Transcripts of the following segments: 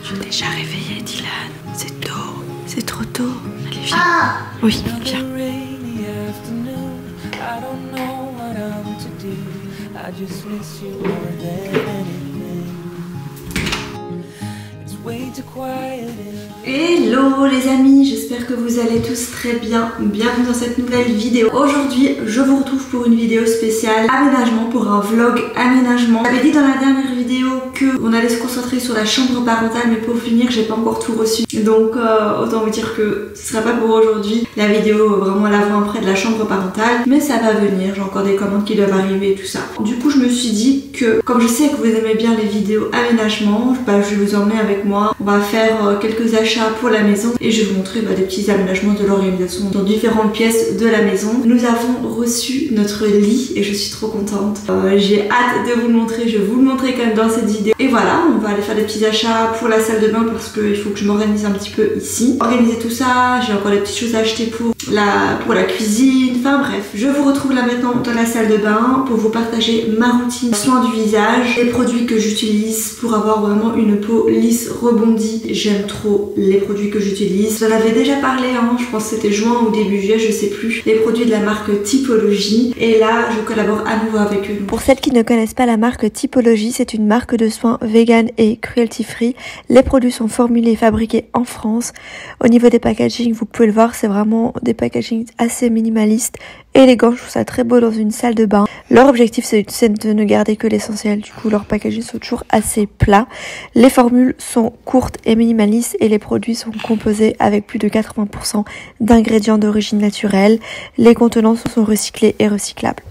Je t'ai déjà réveillé, Dylan. C'est tôt. C'est trop tôt. Allez, viens. Ah oui, viens. Hello les amis, j'espère que vous allez tous très bien. Bienvenue dans cette nouvelle vidéo. Aujourd'hui, je vous retrouve pour une vidéo spéciale aménagement, pour un vlog aménagement. J'avais dit dans la dernière vidéo qu'on allait se concentrer sur la chambre parentale, mais pour finir, j'ai pas encore tout reçu. Donc autant vous dire que ce sera pas pour aujourd'hui la vidéo vraiment l'avant-après de la chambre parentale, mais ça va venir. J'ai encore des commandes qui doivent arriver et tout ça. Du coup, je me suis dit que comme je sais que vous aimez bien les vidéos aménagement, je vais vous emmener avec moi. On va faire quelques achats pour la maison et je vais vous montrer des petits aménagements de l'organisation dans différentes pièces de la maison. Nous avons reçu notre lit et je suis trop contente. J'ai hâte de vous le montrer, je vais vous le montrer quand même dans cette vidéo. Et voilà, on va aller faire des petits achats pour la salle de bain parce qu'il faut que je m'organise un petit peu ici. Organiser tout ça, j'ai encore des petites choses à acheter pour la cuisine, enfin bref. Je vous retrouve là maintenant dans la salle de bain pour vous partager ma routine soin du visage, les produits que j'utilise pour avoir vraiment une peau lisse, rebondie. J'aime trop les produits que j'utilise. J'en avais déjà parlé, hein, je pense que c'était juin ou début juillet, je sais plus. Les produits de la marque Typologie. Et là, je collabore à nouveau avec eux. Pour celles qui ne connaissent pas la marque Typologie, c'est une marque de soins vegan et cruelty free. Les produits sont formulés et fabriqués en France. Au niveau des packaging, vous pouvez le voir, c'est vraiment des packaging assez minimalistes, élégants. Je trouve ça très beau dans une salle de bain. Leur objectif, c'est de ne garder que l'essentiel. Du coup, leurs packaging sont toujours assez plats. Les formules sont courtes et minimalistes et les produits sont composés avec plus de 80% d'ingrédients d'origine naturelle. Les contenants sont recyclés et recyclables.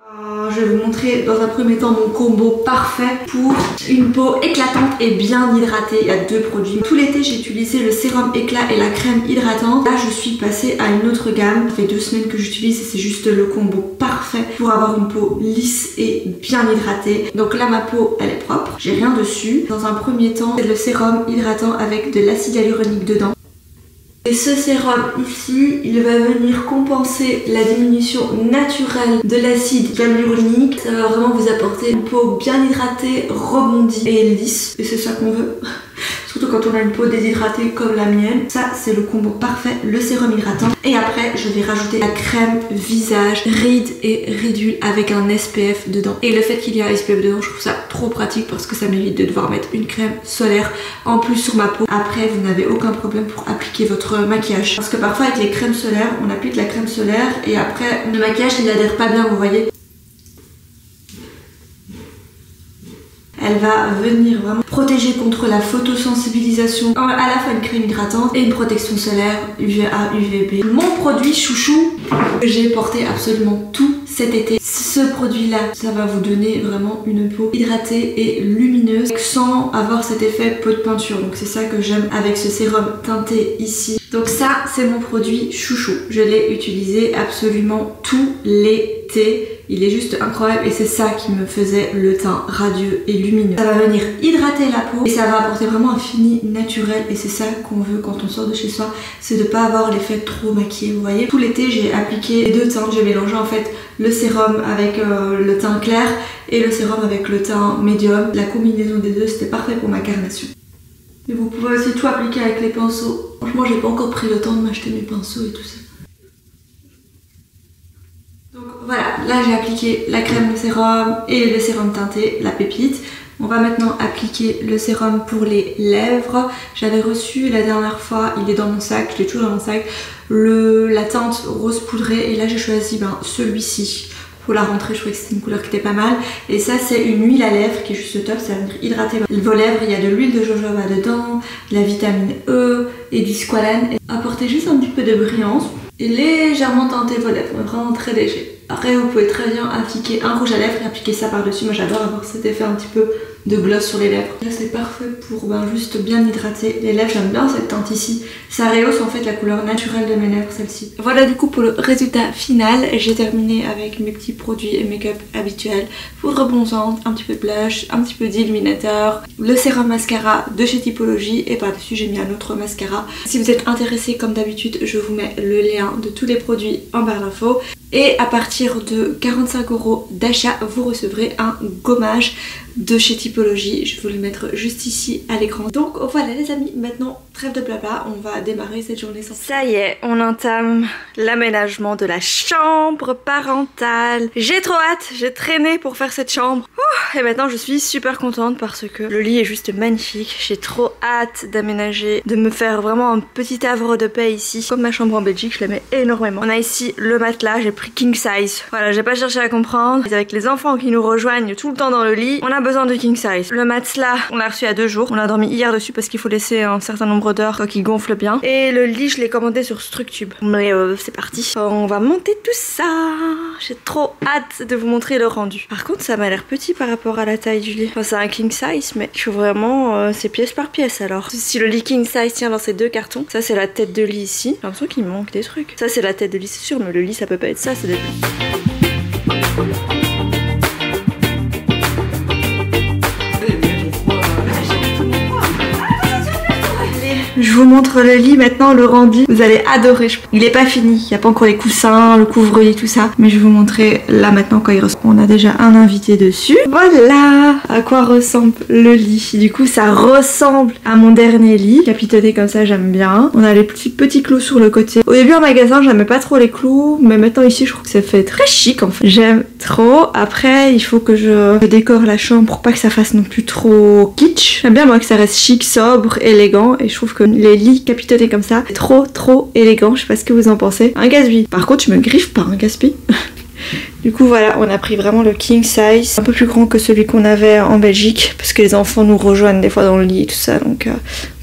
Je vais vous montrer dans un premier temps mon combo parfait pour une peau éclatante et bien hydratée. Il y a deux produits. Tout l'été, j'ai utilisé le sérum éclat et la crème hydratante. Là, je suis passée à une autre gamme. Ça fait 2 semaines que j'utilise et c'est juste le combo parfait pour avoir une peau lisse et bien hydratée. Donc là, ma peau, elle est propre. J'ai rien dessus. Dans un premier temps, c'est le sérum hydratant avec de l'acide hyaluronique dedans. Et ce sérum ici, il va venir compenser la diminution naturelle de l'acide hyaluronique. Ça va vraiment vous apporter une peau bien hydratée, rebondie et lisse. Et c'est ça qu'on veut. Surtout quand on a une peau déshydratée comme la mienne. Ça, c'est le combo parfait, le sérum hydratant. Et après, je vais rajouter la crème visage rides et ridules avec un SPF dedans. Et le fait qu'il y ait un SPF dedans, je trouve ça trop pratique parce que ça m'évite de devoir mettre une crème solaire en plus sur ma peau. Après, vous n'avez aucun problème pour appliquer votre maquillage. Parce que parfois, avec les crèmes solaires, on applique la crème solaire et après, le maquillage, il n'adhère pas bien, vous voyez. Elle va venir vraiment protéger contre la photosensibilisation, à la fois une crème hydratante et une protection solaire UVA, UVB. Mon produit chouchou que j'ai porté absolument tout cet été. Ce produit là, ça va vous donner vraiment une peau hydratée et lumineuse sans avoir cet effet peau de peinture. Donc c'est ça que j'aime avec ce sérum teinté ici. Donc ça, c'est mon produit chouchou. Je l'ai utilisé absolument tout l'été. Il est juste incroyable et c'est ça qui me faisait le teint radieux et lumineux. Ça va venir hydrater la peau et ça va apporter vraiment un fini naturel et c'est ça qu'on veut quand on sort de chez soi, c'est de pas avoir l'effet trop maquillé, vous voyez. Tout l'été, j'ai appliqué les deux teintes, j'ai mélangé en fait le sérum avec le teint clair et le sérum avec le teint médium. La combinaison des deux, c'était parfait pour ma carnation. Et vous pouvez aussi tout appliquer avec les pinceaux. Franchement, j'ai pas encore pris le temps de m'acheter mes pinceaux et tout ça. Donc voilà, là j'ai appliqué la crème, le sérum et le sérum teinté, la pépite. On va maintenant appliquer le sérum pour les lèvres. J'avais reçu la dernière fois, il est dans mon sac, je l'ai toujours dans mon sac, la teinte rose poudrée et là j'ai choisi celui-ci. Pour la rentrée, je trouvais que c'était une couleur qui était pas mal. Et ça, c'est une huile à lèvres qui est juste top. Ça va venir hydrater vos lèvres. Il y a de l'huile de jojoba dedans, de la vitamine E et du squalane. Et apporter juste un petit peu de brillance et légèrement teinter vos lèvres. Vraiment très léger. Après, vous pouvez très bien appliquer un rouge à lèvres et appliquer ça par-dessus. Moi, j'adore avoir cet effet un petit peu de gloss sur les lèvres. Là, c'est parfait pour juste bien hydrater les lèvres. J'aime bien cette teinte ici. Ça rehausse en fait la couleur naturelle de mes lèvres, celle-ci. Voilà du coup pour le résultat final. J'ai terminé avec mes petits produits et make-up habituels. Poudre bronzante, un petit peu de blush, un petit peu d'illuminateur, le sérum mascara de chez Typologie et par-dessus j'ai mis un autre mascara. Si vous êtes intéressé comme d'habitude, je vous mets le lien de tous les produits en barre d'infos. Et à partir de 45 € d'achat, vous recevrez un gommage de chez Typologie. Typologie. Je vais vous le mettre juste ici à l'écran. Donc voilà les amis, maintenant trêve de blabla, on va démarrer cette journée sans... Ça y est, on entame l'aménagement de la chambre parentale. J'ai trop hâte, j'ai traîné pour faire cette chambre. Et maintenant je suis super contente parce que le lit est juste magnifique. J'ai trop hâte d'aménager, de me faire vraiment un petit havre de paix ici. Comme ma chambre en Belgique, je l'aimais énormément. On a ici le matelas, j'ai pris king size. Voilà, j'ai pas cherché à comprendre. Avec les enfants qui nous rejoignent tout le temps dans le lit, on a besoin de king size. Le matelas, on l'a reçu il y a 2 jours. On a dormi hier dessus parce qu'il faut laisser un certain nombre d'heures qu'il gonfle bien. Et le lit, je l'ai commandé sur Structube. Mais c'est parti. On va monter tout ça. J'ai trop hâte de vous montrer le rendu. Par contre, ça m'a l'air petit par rapport à la taille du lit. Enfin, c'est un king size, mais il faut vraiment c'est pièce par pièce alors. Si le lit king size tient dans ces 2 cartons, ça c'est la tête de lit ici. J'ai l'impression qu'il me manque des trucs. Ça c'est la tête de lit, c'est sûr, mais le lit ça peut pas être ça, c'est des... Je vous montre le lit maintenant, le rendu. Vous allez adorer. Il est pas fini. Il n'y a pas encore les coussins, le couvre-lit, tout ça. Mais je vais vous montrer là maintenant quand il ressemble. On a déjà un invité dessus. Voilà à quoi ressemble le lit. Du coup, ça ressemble à mon dernier lit. Capitonné comme ça, j'aime bien. On a les petits clous sur le côté. Au début en magasin, j'aimais pas trop les clous. Mais maintenant ici, je trouve que ça fait très chic en fait. J'aime trop. Après, il faut que je décore la chambre pour pas que ça fasse non plus trop kitsch. J'aime bien moi que ça reste chic, sobre, élégant. Et je trouve que les lits capitonnés comme ça, trop élégant. Je sais pas ce que vous en pensez. Un gaspille. Par contre, je me griffe pas un gaspille. Du coup voilà, on a pris vraiment le king size, un peu plus grand que celui qu'on avait en Belgique parce que les enfants nous rejoignent des fois dans le lit et tout ça, donc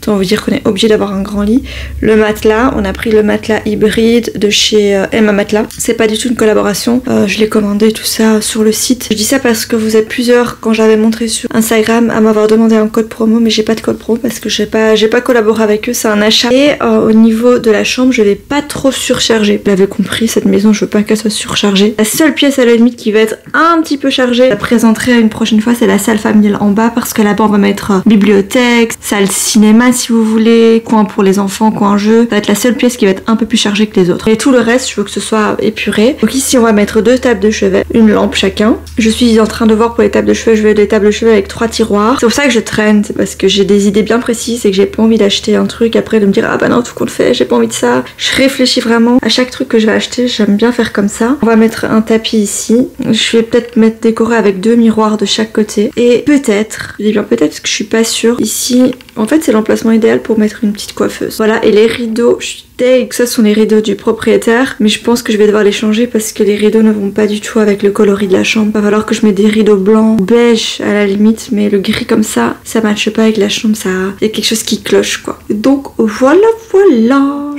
autant vous dire qu'on est obligé d'avoir un grand lit. Le matelas, on a pris le matelas hybride de chez Emma Matelas. C'est pas du tout une collaboration, je l'ai commandé tout ça sur le site. Je dis ça parce que vous êtes plusieurs quand j'avais montré sur Instagram à m'avoir demandé un code promo, mais j'ai pas de code promo parce que j'ai pas collaboré avec eux, c'est un achat. Et au niveau de la chambre, je vais pas trop surcharger. Vous l'avez compris, cette maison, je veux pas qu'elle soit surchargée. La seule pièce à la limite qui va être un petit peu chargée, je la présenterai une prochaine fois, c'est la salle familiale en bas parce que là-bas on va mettre bibliothèque, salle cinéma si vous voulez, coin pour les enfants, coin jeu. Ça va être la seule pièce qui va être un peu plus chargée que les autres. Et tout le reste, je veux que ce soit épuré. Donc ici on va mettre 2 tables de chevet, une lampe chacun. Je suis en train de voir pour les tables de chevet, je veux des tables de chevet avec 3 tiroirs. C'est pour ça que je traîne, c'est parce que j'ai des idées bien précises et que j'ai pas envie d'acheter un truc après de me dire ah bah non tout qu'on le fait, j'ai pas envie de ça. Je réfléchis vraiment à chaque truc que je vais acheter, j'aime bien faire comme ça. On va mettre un tapis ici. Je vais peut-être mettre décoré avec 2 miroirs de chaque côté. Et peut-être, je dis bien peut-être parce que je suis pas sûre. Ici, en fait c'est l'emplacement idéal pour mettre une petite coiffeuse. Voilà, et les rideaux, je suis deg que ça sont les rideaux du propriétaire. Mais je pense que je vais devoir les changer parce que les rideaux ne vont pas du tout avec le coloris de la chambre. Il va falloir que je mette des rideaux blancs, beige à la limite. Mais le gris comme ça matche pas avec la chambre. Il y a quelque chose qui cloche quoi. Donc voilà.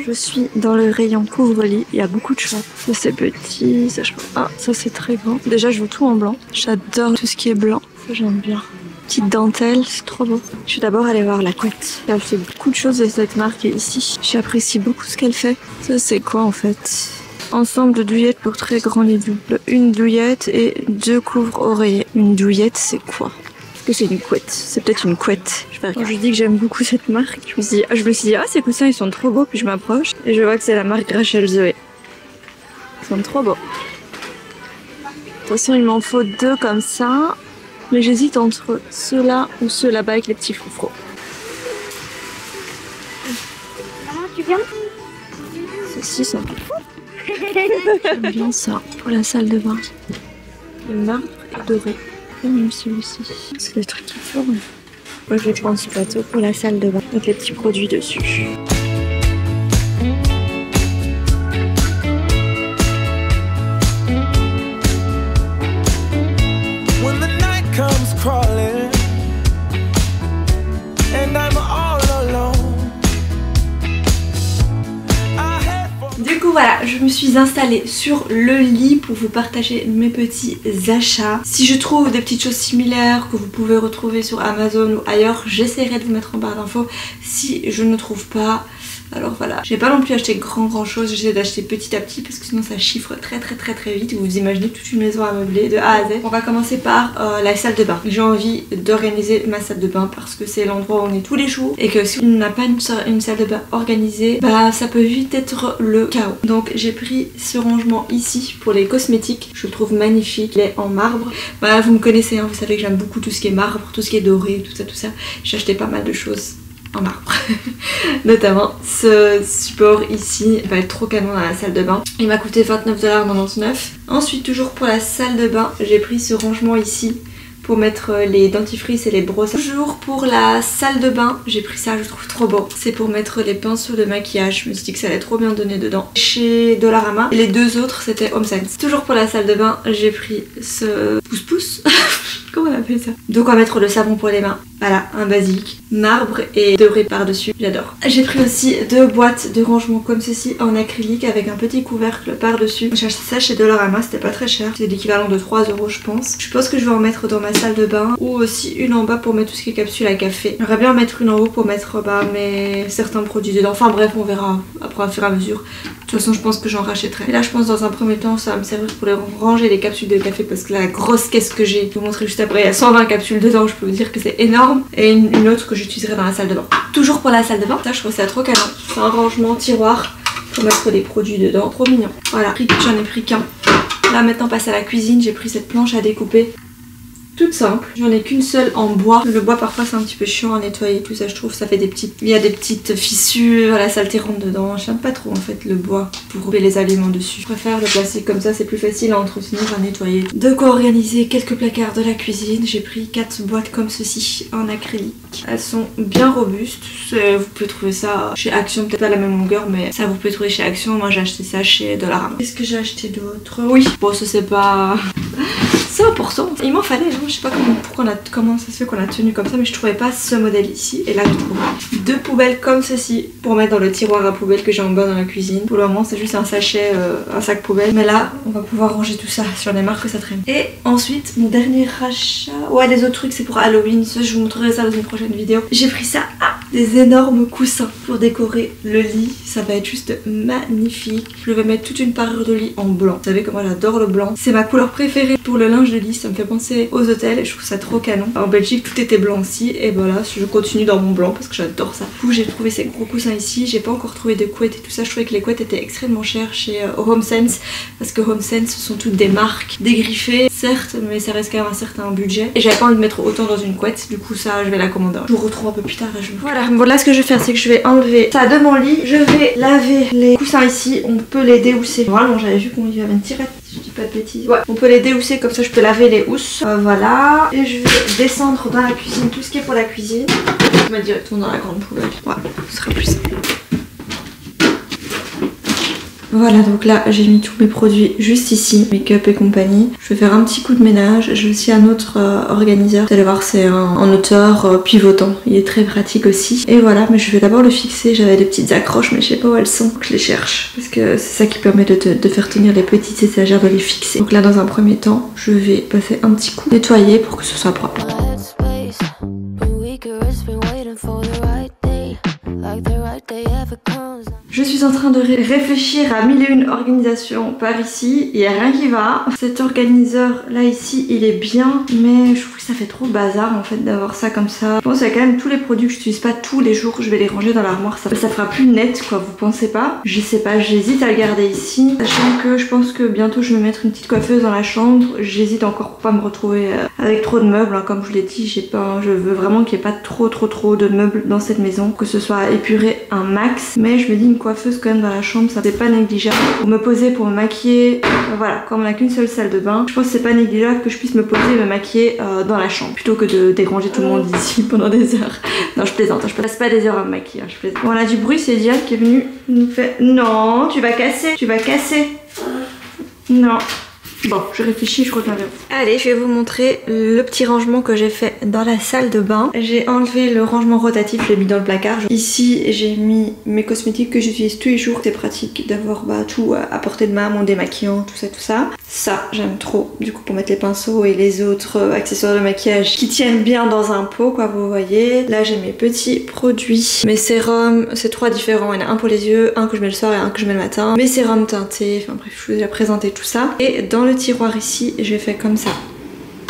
Je suis dans le rayon couvre-lit. Il y a beaucoup de choix. Ça c'est petit, ça je pense. Ah, ça c'est très grand. Déjà je veux tout en blanc. J'adore tout ce qui est blanc. Ça j'aime bien. Petite dentelle, c'est trop beau. Je suis d'abord allée voir la couette. Elle fait beaucoup de choses et cette marque est ici. J'apprécie beaucoup ce qu'elle fait. Ça c'est quoi en fait? Ensemble de douillettes pour très grand lit double. Une douillette et 2 couvre-oreillers. Une douillette c'est quoi? Est-ce que c'est une couette? C'est peut-être une couette. Quand je dis que j'aime beaucoup cette marque, je me suis dit ah ces coussins ils sont trop beaux, puis je m'approche et je vois que c'est la marque Rachel Zoé. Ils sont trop beaux. De toute façon il m'en faut 2 comme ça, mais j'hésite entre ceux-là ou ceux là-bas avec les petits froufrous. Maman tu viens? Ceux-ci sont tout fous. J'aime bien ça pour la salle de bain. Le marbre est doré. Même celui-ci. C'est des trucs qui tournent. Moi je vais prendre ce plateau pour la salle de bain avec les petits produits dessus. When the night comes crawling and I'm all alone. Du coup voilà, je me suis installée sur le lit pour vous partager mes petits achats. Si je trouve des petites choses similaires que vous pouvez retrouver sur Amazon ou ailleurs, j'essaierai de vous mettre en barre d'infos. Si je ne trouve pas, Alors voilà, j'ai pas non plus acheté grand chose, j'essaie d'acheter petit à petit parce que sinon ça chiffre très vite. Vous imaginez toute une maison à meubler de A à Z. On va commencer par la salle de bain. J'ai envie d'organiser ma salle de bain parce que c'est l'endroit où on est tous les jours et que si on n'a pas une salle de bain organisée, bah ça peut vite être le chaos. Donc j'ai pris ce rangement ici pour les cosmétiques, je le trouve magnifique, il est en marbre. Voilà, vous me connaissez, hein, vous savez que j'aime beaucoup tout ce qui est marbre, tout ce qui est doré, tout ça. J'ai acheté pas mal de choses en marbre. Notamment ce support ici va être trop canon dans la salle de bain. Il m'a coûté 29,99 $. Ensuite, toujours pour la salle de bain, j'ai pris ce rangement ici pour mettre les dentifrices et les brosses. Toujours pour la salle de bain, j'ai pris ça, je trouve trop beau. C'est pour mettre les pinceaux de maquillage. Je me suis dit que ça allait trop bien donner dedans. Chez Dollarama. Et les deux autres, c'était Home Sense. Toujours pour la salle de bain, j'ai pris ce pouce-pouce. Comment on appelle ça? Donc on va mettre le savon pour les mains. Voilà, un basique. Marbre et doré par-dessus. J'adore. J'ai pris aussi 2 boîtes de rangement comme ceci en acrylique avec un petit couvercle par-dessus. J'ai acheté ça chez Dollarama, c'était pas très cher. C'est l'équivalent de 3 € je pense. Je pense que je vais en mettre dans ma salle de bain ou aussi une en bas pour mettre tout ce qui est capsule à café. J'aimerais bien en mettre une en haut pour mettre certains produits dedans. Enfin bref, on verra après au fur et à mesure. De toute façon, je pense que j'en rachèterai. Et là, je pense dans un premier temps, ça va me servir pour les ranger les capsules de café parce que la grosse caisse que j'ai, je vais vous montrer juste après, il y a 120 capsules dedans, je peux vous dire que c'est énorme. Et une autre que j'utiliserai dans la salle de bain. Toujours pour la salle de bain, ça je trouve ça trop canon. C'est un rangement tiroir pour mettre des produits dedans, trop mignon. Voilà, j'en ai pris qu'un. Là maintenant, on passe à la cuisine, j'ai pris cette planche à découper. Toute simple, j'en ai qu'une seule en bois. Le bois parfois c'est un petit peu chiant à nettoyer, tout ça je trouve, ça fait des petites... Il y a des petites fissures, la saleté rentre dedans. J'aime pas trop en fait le bois pour couper les aliments dessus. Je préfère le plastique comme ça, c'est plus facile à entretenir, à nettoyer. De quoi organiser quelques placards de la cuisine. J'ai pris 4 boîtes comme ceci en acrylique. Elles sont bien robustes, vous pouvez trouver ça chez Action, peut-être pas la même longueur mais ça vous pouvez trouver chez Action. Moi j'ai acheté ça chez Dollarama. Qu'est-ce que j'ai acheté d'autre? Oui, bon ça c'est pas... c'est important, il m'en fallait, hein. Je sais pas comment ça se fait qu'on a tenu comme ça, mais je trouvais pas ce modèle ici. Et là je trouve 2 poubelles comme ceci pour mettre dans le tiroir à poubelle que j'ai en bas dans la cuisine. Pour le moment c'est juste un sachet, un sac poubelle, mais là on va pouvoir ranger tout ça, sur les marques que ça traîne. Et ensuite mon dernier rachat, ouais les autres trucs c'est pour Halloween, ça, je vous montrerai ça dans une prochaine vidéo. J'ai pris ça, des énormes coussins pour décorer le lit, ça va être juste magnifique. Je vais mettre toute une parure de lit en blanc, vous savez que moi j'adore le blanc, c'est ma couleur préférée pour le linge de lit, ça me fait penser aux hôtels et je trouve ça trop canon. En Belgique tout était blanc aussi et voilà, je continue dans mon blanc parce que j'adore ça. Du coup j'ai trouvé ces gros coussins ici, j'ai pas encore trouvé de couettes et tout ça, je trouvais que les couettes étaient extrêmement chères chez Home Sense parce que Home Sense ce sont toutes des marques dégriffées certes mais ça reste quand même un certain budget et j'avais pas envie de mettre autant dans une couette, du coup ça je vais la commander. Je vous retrouve un peu plus tard et voilà, bon là ce que je vais faire c'est que je vais enlever ça de mon lit, je vais laver les coussins ici, on peut les déhousser. Vraiment j'avais vu qu'on y avait une tirette, si je dis pas de bêtises. Ouais, on peut les déhousser comme ça je peux laver les housses. Voilà, et je vais descendre dans la cuisine, tout ce qui est pour la cuisine. Je vais mettre directement dans la grande poubelle. Ouais, ce sera plus simple. Voilà, donc là j'ai mis tous mes produits juste ici, make-up et compagnie. Je vais faire un petit coup de ménage. J'ai aussi un autre organiseur. Vous allez voir, c'est en hauteur pivotant. Il est très pratique aussi. Et voilà, mais je vais d'abord le fixer. J'avais des petites accroches, mais je sais pas où elles sont. Je les cherche. Parce que c'est ça qui permet de faire tenir les petites étagères, de les fixer. Donc là, dans un premier temps, je vais passer un petit coup nettoyer pour que ce soit propre. Je suis en train de réfléchir à 1001 organisations par ici, il n'y a rien qui va. Cet organiseur là ici il est bien, mais je trouve que ça fait trop bazar en fait d'avoir ça comme ça. Je pense qu'il y a quand même tous les produits que je n'utilise pas tous les jours, je vais les ranger dans l'armoire, ça fera plus net quoi, vous pensez pas? Je sais pas, j'hésite à le garder ici, sachant que je pense que bientôt je vais mettre une petite coiffeuse dans la chambre. J'hésite encore pour pas me retrouver avec trop de meubles, hein. Comme je vous l'ai dit, je veux vraiment qu'il n'y ait pas trop de meubles dans cette maison, que ce soit épuré un max, mais je me dis une coiffeuse quand même dans la chambre, ça c'est pas négligeable. Pour me poser, pour me maquiller, voilà, comme on n'a qu'une seule salle de bain, je pense que c'est pas négligeable que je puisse me poser et me maquiller dans la chambre, plutôt que de déranger tout le monde ici pendant des heures. Non, je plaisante, je passe pas des heures à me maquiller, je plaisante. Bon, on a du bruit, c'est Diane qui est venue nous faire... Non, tu vas casser, tu vas casser. Non, Bon, je réfléchis, je reviens vers vous. Allez, je vais vous montrer le petit rangement que j'ai fait dans la salle de bain. J'ai enlevé le rangement rotatif, je l'ai mis dans le placard. Ici, j'ai mis mes cosmétiques que j'utilise tous les jours. C'est pratique d'avoir tout à portée de main, mon démaquillant, tout ça, tout ça. Ça, j'aime trop, du coup, pour mettre les pinceaux et les autres accessoires de maquillage qui tiennent bien dans un pot, quoi, vous voyez. Là, j'ai mes petits produits. Mes sérums, c'est 3 différents. Il y en a un pour les yeux, un que je mets le soir et un que je mets le matin. Mes sérums teintés, enfin bref, je vous ai déjà présenté tout ça. Et dans le tiroir ici, j'ai fait comme ça.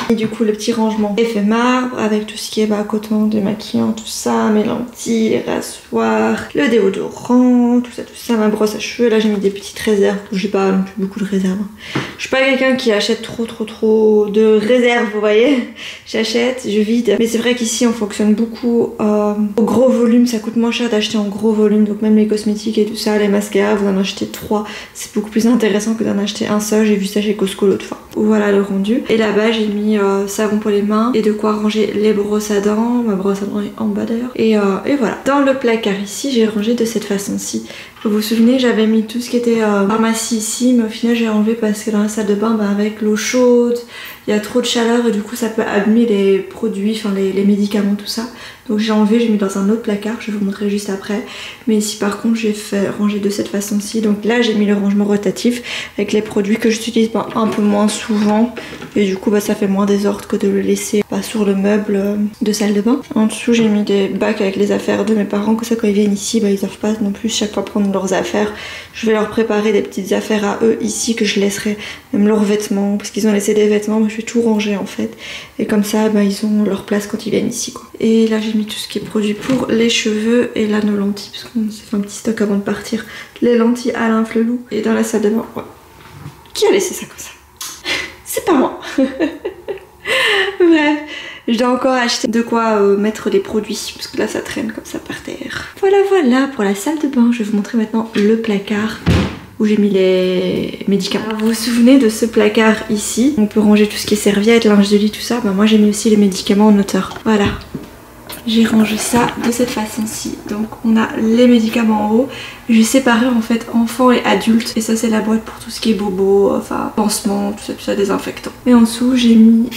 Et du coup le petit rangement effet marbre avec tout ce qui est coton, démaquillant, tout ça, mes lentilles, les rasoirs, le déodorant, tout ça, ma brosse à cheveux. Là j'ai mis des petites réserves, j'ai pas non plus beaucoup de réserves. Je suis pas quelqu'un qui achète trop de réserves, vous voyez. J'achète, je vide. Mais c'est vrai qu'ici on fonctionne beaucoup au gros volume, ça coûte moins cher d'acheter en gros volume. Donc même les cosmétiques et tout ça, les mascaras, vous en achetez 3. C'est beaucoup plus intéressant que d'en acheter un seul. J'ai vu ça chez Costco l'autre fois. Voilà le rendu. Et là-bas j'ai mis savon pour les mains et de quoi ranger les brosses à dents. Ma brosse à dents est en bas d'ailleurs. Et voilà. Dans le placard ici, j'ai rangé de cette façon-ci. Vous vous souvenez, j'avais mis tout ce qui était pharmacie ici, mais au final j'ai enlevé parce que dans la salle de bain, avec l'eau chaude, il y a trop de chaleur et du coup ça peut abîmer les produits, enfin les médicaments, tout ça. Donc j'ai enlevé, j'ai mis dans un autre placard, je vais vous montrer juste après. Mais ici par contre j'ai fait ranger de cette façon-ci. Donc là j'ai mis le rangement rotatif avec les produits que j'utilise un peu moins souvent. Et du coup ça fait moins désordre que de le laisser sur le meuble de salle de bain. En dessous j'ai mis des bacs avec les affaires de mes parents, que ça quand ils viennent ici, ils doivent pas non plus chaque fois prendre leurs affaires. Je vais leur préparer des petites affaires à eux ici que je laisserai, même leurs vêtements, parce qu'ils ont laissé des vêtements, mais je vais tout ranger en fait. Et comme ça ils ont leur place quand ils viennent ici quoi. Et là j'ai mis tout ce qui est produit pour les cheveux et là nos lentilles, parce qu'on s'est fait un petit stock avant de partir. Les lentilles Alain Flelou. Et dans la salle de bain, ouais. Qui a laissé ça comme ça? C'est pas moi. Bref, je dois encore acheter de quoi mettre les produits, parce que là ça traîne comme ça par terre. Voilà pour la salle de bain. Je vais vous montrer maintenant le placard où j'ai mis les médicaments. Alors, vous vous souvenez de ce placard ici? On peut ranger tout ce qui est serviettes, linge de lit, tout ça. Moi j'ai mis aussi les médicaments en hauteur. Voilà. J'ai rangé ça de cette façon-ci. Donc on a les médicaments en haut. J'ai séparé en fait enfants et adultes. Et ça c'est la boîte pour tout ce qui est bobo, pansements, tout ça, désinfectant. Et en dessous j'ai mis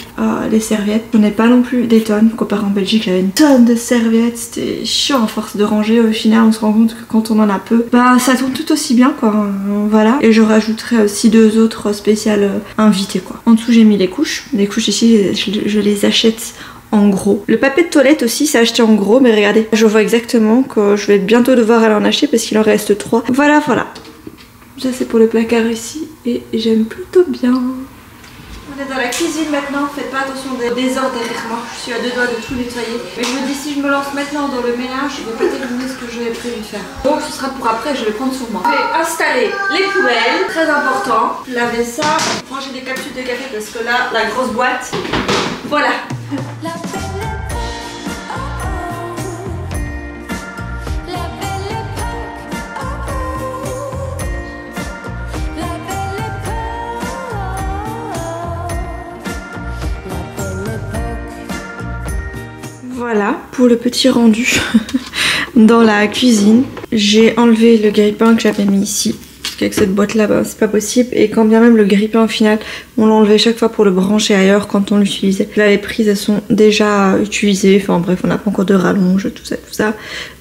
les serviettes. J'en ai pas non plus des tonnes. Comparé en Belgique j'avais une tonne de serviettes. C'était chiant à force de ranger. Au final on se rend compte que quand on en a peu, ça tourne tout aussi bien quoi. Voilà. Et je rajouterai aussi 2 autres spéciales invitées quoi. En dessous j'ai mis les couches. Les couches ici je les achète en gros. Le papier de toilette aussi c'est acheté en gros, mais regardez, je vois exactement que je vais bientôt devoir aller en acheter parce qu'il en reste 3. Voilà. Ça c'est pour le placard ici et j'aime plutôt bien. On est dans la cuisine maintenant, faites pas attention au désordre derrière moi, je suis à 2 doigts de tout nettoyer. Mais je me dis si je me lance maintenant dans le ménage, je vais pas terminer ce que j'avais prévu de faire. Donc ce sera pour après, je vais prendre sur moi. Je vais installer les poubelles, très important. Laver ça, ranger des capsules de café parce que là, la grosse boîte, voilà. Voilà pour le petit rendu dans la cuisine. J'ai enlevé le grille-pain que j'avais mis ici. Parce qu'avec cette boîte là, c'est pas possible. Et quand bien même le grille-pain au final, on l'enlevait chaque fois pour le brancher ailleurs quand on l'utilisait. Là les prises elles sont déjà utilisées. Enfin bref, on n'a pas encore de rallonge, tout ça.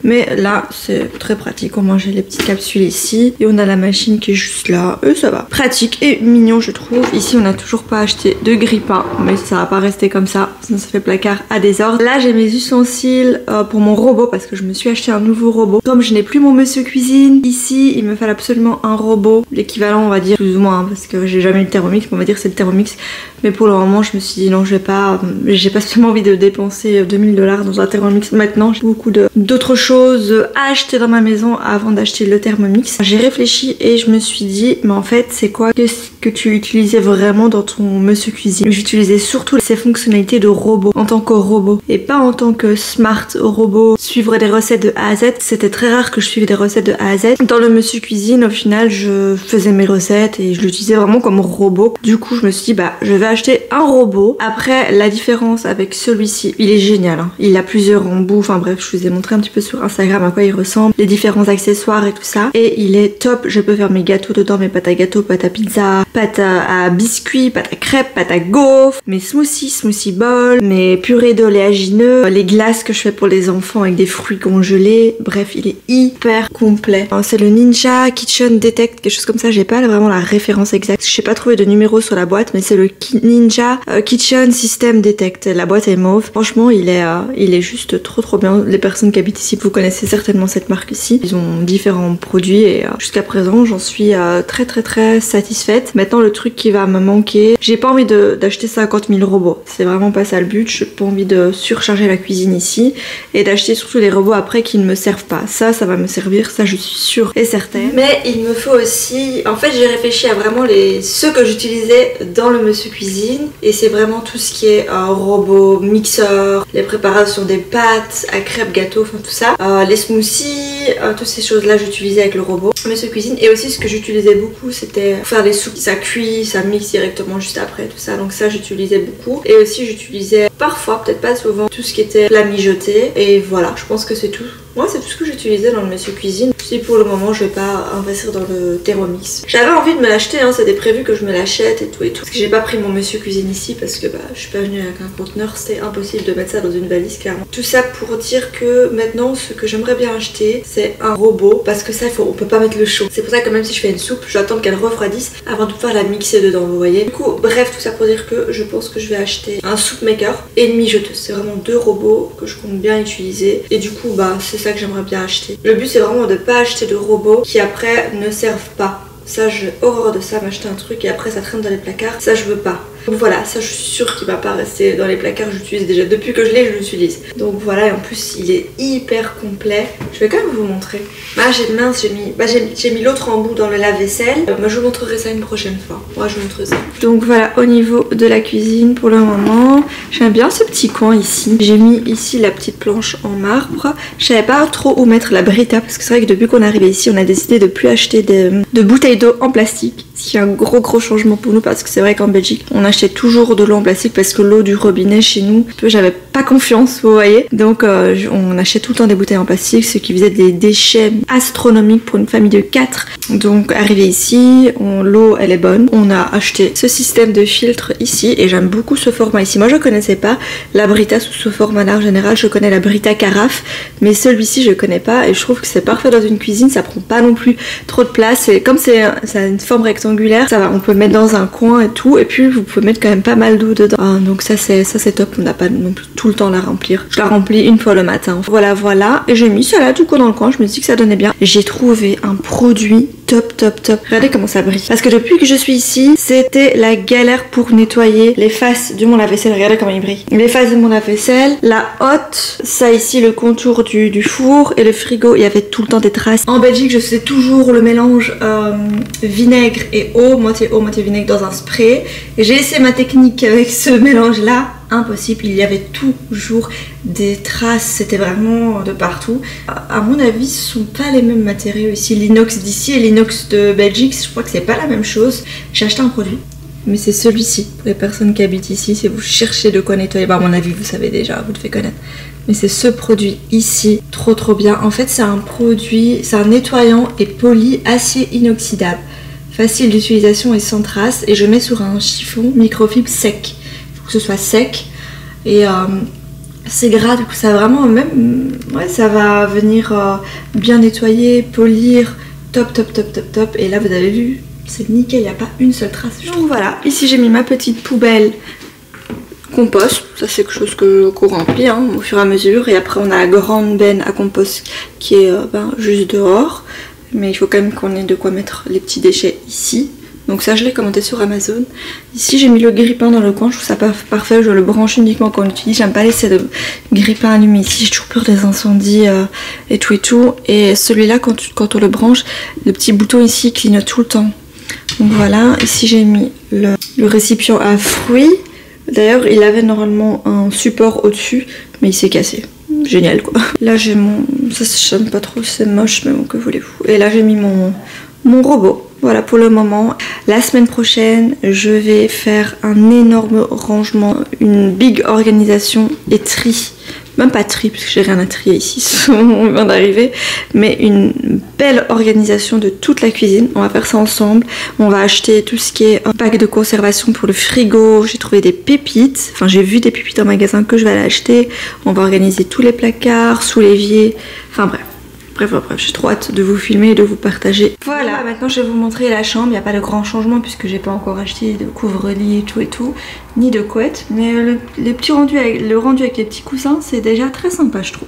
Mais là c'est très pratique. Au moins j'ai les petites capsules ici. Et on a la machine qui est juste là. Et ça va. Pratique et mignon je trouve. Ici on n'a toujours pas acheté de grille-pain. Mais ça va pas rester comme ça. Sinon ça fait placard à désordre. Là j'ai mes ustensiles pour mon robot. Parce que je me suis acheté un nouveau robot. Comme je n'ai plus mon monsieur cuisine, ici il me fallait absolument un robot. L'équivalent on va dire plus ou moins. Parce que j'ai jamais eu le Thermomix. On va dire c'est le Thermomix. Mais pour le moment je me suis dit non j'ai pas spécialement envie de dépenser 2000 $ dans un Thermomix maintenant. J'ai beaucoup d'autres choses à acheter dans ma maison avant d'acheter le Thermomix. J'ai réfléchi et je me suis dit mais en fait c'est quoi que tu utilisais vraiment dans ton monsieur cuisine? J'utilisais surtout ces fonctionnalités de robot en tant que robot et pas en tant que smart robot, suivre des recettes de A à Z. C'était très rare que je suive des recettes de A à Z. Dans le monsieur cuisine au final je faisais mes recettes et je l'utilisais vraiment comme robot. Du coup je me suis dit bah je vais acheter un robot. Après la différence avec celui-ci, il est génial hein. Il a plusieurs embouts, enfin bref je vous ai montré un petit peu sur Instagram à quoi il ressemble, les différents accessoires et tout ça, et il est top. Je peux faire mes gâteaux dedans, mes pâtes à gâteaux, pâtes à pizza, pâtes à biscuits, pâtes à crêpes, pâtes à gaufres, mes smoothies, smoothie bowls, mes purées d'oléagineux, les glaces que je fais pour les enfants avec des fruits congelés. Bref, il est hyper complet. C'est le Ninja Kitchen Detect, quelque chose comme ça, j'ai pas vraiment la référence exacte. Je sais pas trouvé de numéro sur la boîte, mais c'est le Ninja Kitchen System Detect. La boîte est mauve. Franchement, il est juste trop bien. Les personnes qui habitent ici, vous connaissez certainement cette marque ici. Ils ont différents produits et jusqu'à présent, j'en suis très satisfaite. Maintenant, le truc qui va me manquer, j'ai pas envie d'acheter 50 000 robots. C'est vraiment pas ça le but. J'ai pas envie de surcharger la cuisine ici et d'acheter surtout des robots après qui ne me servent pas. Ça va me servir, ça je suis sûre et certaine. Mais il me faut aussi, en fait j'ai réfléchi à vraiment ceux que j'utilisais dans le Monsieur Cuisine, et c'est vraiment tout ce qui est robot, mixeur, les préparations des pâtes à crêpes, gâteaux, enfin tout ça, les smoothies, toutes ces choses là j'utilisais avec le robot Monsieur Cuisine. Et aussi ce que j'utilisais beaucoup c'était faire des soupes, ça cuit, ça mixe directement juste après, tout ça, donc ça j'utilisais beaucoup. Et aussi j'utilisais parfois, peut-être pas souvent, tout ce qui était plat mijoté. Et voilà, je pense que c'est tout. Moi c'est tout ce que j'utilisais dans le Monsieur Cuisine. Si pour le moment je vais pas investir dans le Thermomix. J'avais envie de me l'acheter hein, c'était prévu que je me l'achète et tout. Parce que j'ai pas pris mon Monsieur Cuisine ici parce que je suis pas venue avec un conteneur, c'était impossible de mettre ça dans une valise clairement. Tout ça pour dire que maintenant ce que j'aimerais bien acheter c'est un robot, parce que ça on peut pas mettre le chaud. C'est pour ça que même si je fais une soupe, je dois attendre qu'elle refroidisse avant de pouvoir la mixer dedans, vous voyez. Du coup bref, tout ça pour dire que je pense que je vais acheter un soup maker et une mijoteuse. C'est vraiment deux robots que je compte bien utiliser, et du coup c'est ça que j'aimerais bien acheter. Le but c'est vraiment de pas acheter de robots qui après ne servent pas. Ça j'ai horreur de ça, m'acheter un truc et après ça traîne dans les placards, ça je veux pas. Donc voilà, ça je suis sûre qu'il va pas rester dans les placards, j'utilise déjà depuis que je l'ai, je l'utilise. Donc voilà, et en plus il est hyper complet. Je vais quand même vous montrer. J'ai mis l'autre embout dans le lave-vaisselle. Je vous montrerai ça une prochaine fois. Moi je vous montre ça. Donc voilà, au niveau de la cuisine pour le moment, j'aime bien ce petit coin ici. J'ai mis ici la petite planche en marbre. Je savais pas trop où mettre la Brita parce que c'est vrai que depuis qu'on est arrivé ici, on a décidé de plus acheter de bouteilles d'eau en plastique. Ce qui est un gros changement pour nous, parce que c'est vrai qu'en Belgique on achetait toujours de l'eau en plastique parce que l'eau du robinet chez nous, j'avais pas confiance, vous voyez. Donc on achète tout le temps des bouteilles en plastique, ce qui faisait des déchets astronomiques pour une famille de 4. Donc arrivé ici, l'eau elle est bonne. On a acheté ce système de filtre ici et j'aime beaucoup ce format ici. Moi je connaissais pas la Brita sous ce format-là en général, je connais la Brita carafe, mais celui-ci je connais pas et je trouve que c'est parfait dans une cuisine, ça prend pas non plus trop de place. Et comme ça a une forme rectangulaire, ça va, on peut le mettre dans un coin et tout, et puis vous pouvez mettre quand même pas mal d'eau dedans. Donc ça c'est top, on n'a pas non plus tout le temps à la remplir. Je la remplis une fois le matin. Voilà, et j'ai mis ça là tout court dans le coin, je me dis que ça donnait bien. J'ai trouvé un produit top. Regardez comment ça brille. Parce que depuis que je suis ici, c'était la galère pour nettoyer les faces de mon lave-vaisselle. Regardez comment il brille. Les faces de mon lave-vaisselle, la hotte, ça ici le contour du four et le frigo, il y avait tout le temps des traces. En Belgique, je faisais toujours le mélange vinaigre et eau, moitié vinaigre dans un spray. Et j'ai essayé ma technique avec ce mélange là. Impossible, il y avait toujours des traces, c'était vraiment de partout. À mon avis ce sont pas les mêmes matériaux ici, l'inox d'ici et l'inox de Belgique, je crois que c'est pas la même chose. J'ai acheté un produit, mais c'est celui-ci pour les personnes qui habitent ici. Si vous cherchez de quoi nettoyer, à mon avis vous savez déjà, vous le faites connaître, mais c'est ce produit ici, trop bien. En fait c'est un produit, c'est un nettoyant et poli acier inoxydable, facile d'utilisation et sans traces, et je mets sur un chiffon microfibre sec, que ce soit sec, et c'est gras, du coup ça va vraiment ça va venir bien nettoyer, polir, top. Et là vous avez vu, c'est nickel, il n'y a pas une seule trace. Donc voilà, ici j'ai mis ma petite poubelle compost, ça c'est quelque chose qu'on remplit au fur et à mesure, et après on a la grande benne à compost qui est juste dehors, mais il faut quand même qu'on ait de quoi mettre les petits déchets ici. Donc ça je l'ai commandé sur Amazon. Ici j'ai mis le grille-pain dans le coin, je trouve ça parfait, je le branche uniquement quand on l'utilise. J'aime pas laisser de grille-pain allumé ici, j'ai toujours peur des incendies et tout. Et celui-là quand on le branche, le petit bouton ici clignote tout le temps. Donc voilà, ici j'ai mis le récipient à fruits. D'ailleurs il avait normalement un support au-dessus, mais il s'est cassé. Génial quoi. Là j'ai mon... ça j'aime pas trop, c'est moche, mais bon, que voulez-vous. Et là j'ai mis mon robot. Voilà pour le moment. La semaine prochaine, je vais faire un énorme rangement, une big organisation et tri. Même pas tri, parce que j'ai rien à trier ici, on vient d'arriver. Mais une belle organisation de toute la cuisine. On va faire ça ensemble. On va acheter tout ce qui est un pack de conservation pour le frigo. J'ai trouvé des pépites. Enfin, j'ai vu des pépites en magasin que je vais aller acheter. On va organiser tous les placards, sous l'évier. Enfin bref. Bref, j'ai trop hâte de vous filmer et de vous partager. Voilà, maintenant je vais vous montrer la chambre. Il n'y a pas de grand changement puisque j'ai pas encore acheté de couvre-lit et tout, ni de couette. Mais le rendu avec les petits coussins, c'est déjà très sympa, je trouve.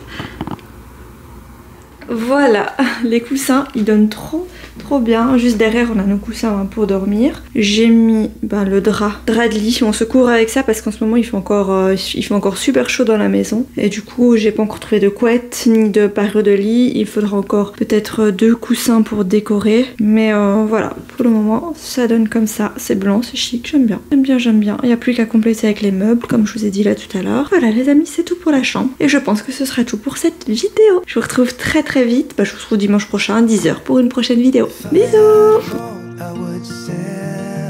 Voilà, les coussins, ils donnent trop bien. Juste derrière, on a nos coussins pour dormir. J'ai mis le drap de lit. On se couvre avec ça parce qu'en ce moment, il fait encore super chaud dans la maison. Et du coup, j'ai pas encore trouvé de couette ni de parure de lit. Il faudra encore peut-être 2 coussins pour décorer. Mais voilà, pour le moment, ça donne comme ça. C'est blanc, c'est chic, j'aime bien. J'aime bien. Il n'y a plus qu'à compléter avec les meubles, comme je vous ai dit là tout à l'heure. Voilà, les amis, c'est tout pour la chambre. Et je pense que ce sera tout pour cette vidéo. Je vous retrouve très vite. Je vous retrouve dimanche prochain à 10 h pour une prochaine vidéo. Bisous. I would sell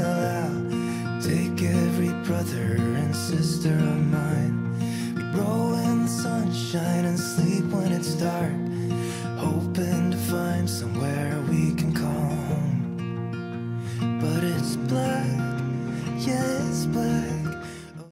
out, take every brother and sister of mine. We'd roll in the sunshine